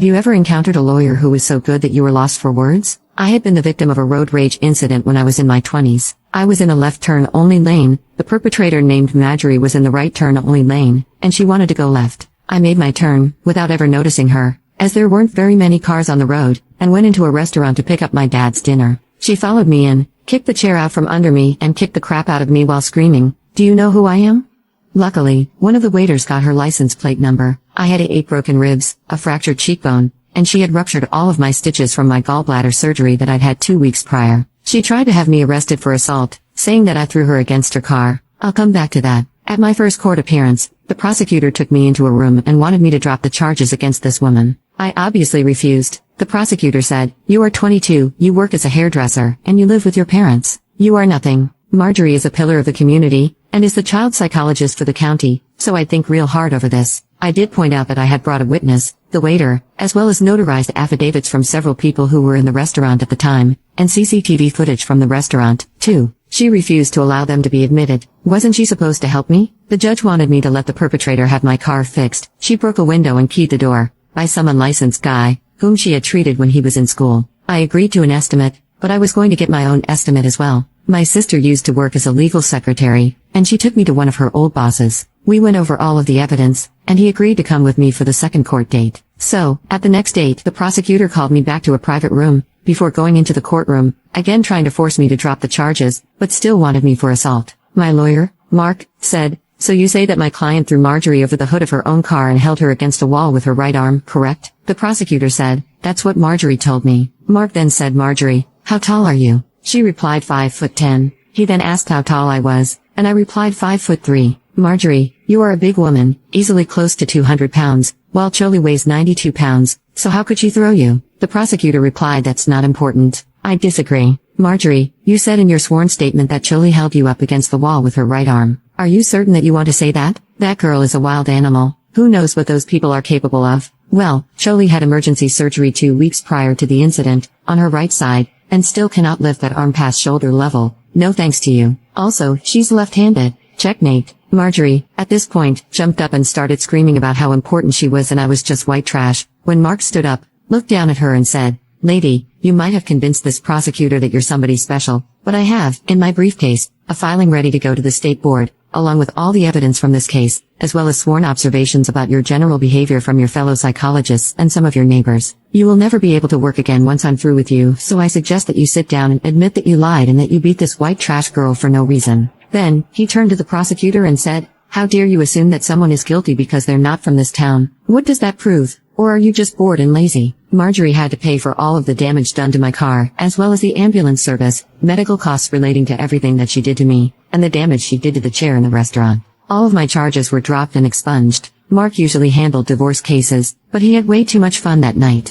Have you ever encountered a lawyer who was so good that you were lost for words? I had been the victim of a road rage incident when I was in my 20s. I was in a left turn only lane, the perpetrator named Marjorie was in the right turn only lane, and she wanted to go left. I made my turn, without ever noticing her, as there weren't very many cars on the road, and went into a restaurant to pick up my dad's dinner. She followed me in, kicked the chair out from under me and kicked the crap out of me while screaming, "Do you know who I am?" Luckily, one of the waiters got her license plate number. I had 8 broken ribs, a fractured cheekbone, and she had ruptured all of my stitches from my gallbladder surgery that I'd had 2 weeks prior. She tried to have me arrested for assault, saying that I threw her against her car. I'll come back to that. At my first court appearance, the prosecutor took me into a room and wanted me to drop the charges against this woman. I obviously refused. The prosecutor said, "You are 22, you work as a hairdresser, and you live with your parents. You are nothing. Marjorie is a pillar of the community, and is the child psychologist for the county, so I'd think real hard over this." I did point out that I had brought a witness, the waiter, as well as notarized affidavits from several people who were in the restaurant at the time, and CCTV footage from the restaurant, too. She refused to allow them to be admitted. Wasn't she supposed to help me? The judge wanted me to let the perpetrator have my car fixed. She broke a window and keyed the door, by some unlicensed guy, whom she had treated when he was in school. I agreed to an estimate, but I was going to get my own estimate as well. My sister used to work as a legal secretary, and she took me to one of her old bosses. We went over all of the evidence, and he agreed to come with me for the second court date. So, at the next date, the prosecutor called me back to a private room, before going into the courtroom, again trying to force me to drop the charges, but still wanted me for assault. My lawyer, Mark, said, "So you say that my client threw Marjorie over the hood of her own car and held her against a wall with her right arm, correct?" The prosecutor said, "That's what Marjorie told me." Mark then said, "Marjorie, how tall are you?" She replied 5'10". He then asked how tall I was, and I replied 5'3". "Marjorie, you are a big woman, easily close to 200 pounds, while Choli weighs 92 pounds, so how could she throw you?" The prosecutor replied, "That's not important." I disagree. "Marjorie, you said in your sworn statement that Choli held you up against the wall with her right arm. Are you certain that you want to say that? That girl is a wild animal. Who knows what those people are capable of?" Well, Choli had emergency surgery 2 weeks prior to the incident, on her right side, and still cannot lift that arm past shoulder level. No thanks to you. Also, she's left-handed. Checkmate. Marjorie, at this point, jumped up and started screaming about how important she was and I was just white trash, when Mark stood up, looked down at her and said, "Lady, you might have convinced this prosecutor that you're somebody special, but I have, in my briefcase, a filing ready to go to the state board, along with all the evidence from this case, as well as sworn observations about your general behavior from your fellow psychologists and some of your neighbors. You will never be able to work again once I'm through with you, so I suggest that you sit down and admit that you lied and that you beat this white trash girl for no reason." Then, he turned to the prosecutor and said, "How dare you assume that someone is guilty because they're not from this town? What does that prove? Or are you just bored and lazy?" Marjorie had to pay for all of the damage done to my car, as well as the ambulance service, medical costs relating to everything that she did to me, and the damage she did to the chair in the restaurant. All of my charges were dropped and expunged. Mark usually handled divorce cases, but he had way too much fun that night.